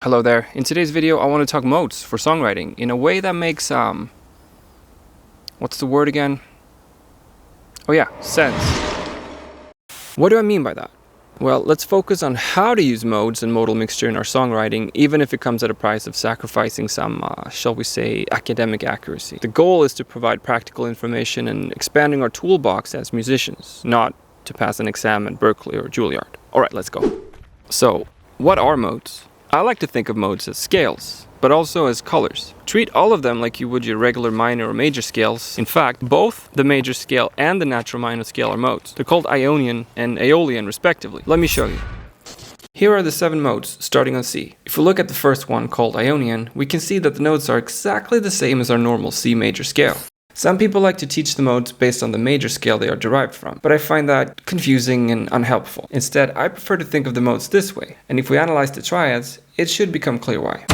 Hello there. In today's video I want to talk modes for songwriting in a way that makes what's the word again? Oh yeah, sense. What do I mean by that? Well, let's focus on how to use modes and modal mixture in our songwriting, even if it comes at a price of sacrificing some, shall we say, academic accuracy. The goal is to provide practical information and expanding our toolbox as musicians, not to pass an exam at Berkeley or Juilliard. Alright, let's go. So, what are modes? I like to think of modes as scales, but also as colors. Treat all of them like you would your regular minor or major scales. In fact, both the major scale and the natural minor scale are modes. They're called Ionian and Aeolian respectively. Let me show you. Here are the 7 modes, starting on C. If we look at the first one, called Ionian, we can see that the notes are exactly the same as our normal C major scale. Some people like to teach the modes based on the major scale they are derived from, but I find that confusing and unhelpful. Instead, I prefer to think of the modes this way, and if we analyze the triads, it should become clear why.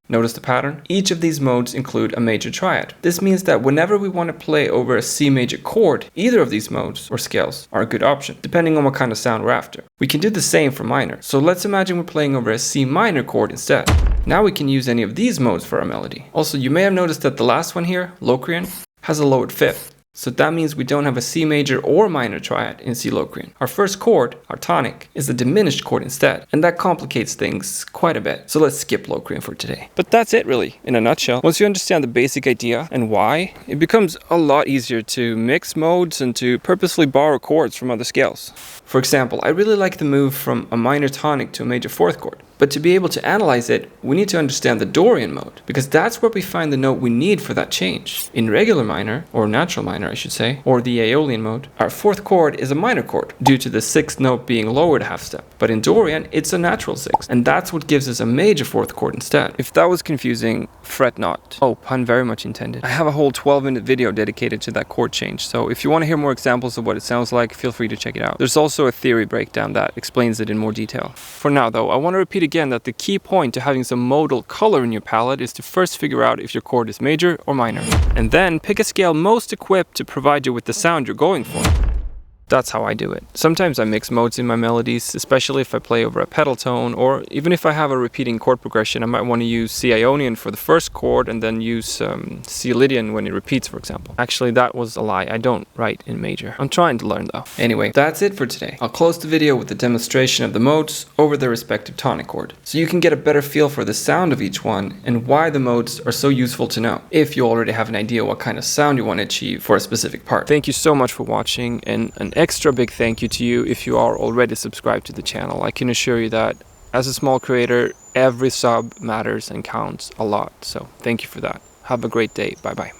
Notice the pattern? Each of these modes include a major triad. This means that whenever we want to play over a C major chord, either of these modes or scales are a good option, depending on what kind of sound we're after. We can do the same for minor, so let's imagine we're playing over a C minor chord instead. Now we can use any of these modes for our melody. Also, you may have noticed that the last one here, Locrian, has a lowered fifth. So that means we don't have a C major or minor triad in C Locrian. Our first chord, our tonic, is a diminished chord instead, and that complicates things quite a bit. So let's skip Locrian for today. But that's it really, in a nutshell. Once you understand the basic idea and why, it becomes a lot easier to mix modes and to purposely borrow chords from other scales. For example, I really like the move from a minor tonic to a major fourth chord. But to be able to analyze it, we need to understand the Dorian mode, because that's where we find the note we need for that change. In regular minor, or natural minor I should say, or the Aeolian mode, our fourth chord is a minor chord, due to the sixth note being lowered a half step. But in Dorian, it's a natural sixth, and that's what gives us a major fourth chord instead. If that was confusing, fret not. Oh, pun very much intended. I have a whole 12-minute video dedicated to that chord change, so if you want to hear more examples of what it sounds like, feel free to check it out. There's also a theory breakdown that explains it in more detail. For now though, I want to repeat again that the key point to having some modal color in your palette is to first figure out if your chord is major or minor, and then pick a scale most equipped to provide you with the sound you're going for. That's how I do it. Sometimes I mix modes in my melodies, especially if I play over a pedal tone, or even if I have a repeating chord progression, I might want to use C Ionian for the first chord and then use C Lydian when it repeats, for example. Actually, that was a lie. I don't write in major. I'm trying to learn though. Anyway, that's it for today. I'll close the video with a demonstration of the modes over their respective tonic chord, so you can get a better feel for the sound of each one and why the modes are so useful to know, if you already have an idea what kind of sound you want to achieve for a specific part. Thank you so much for watching, and an extra big thank you to you if you are already subscribed to the channel. I can assure you that as a small creator, every sub matters and counts a lot. So thank you for that. Have a great day. Bye bye.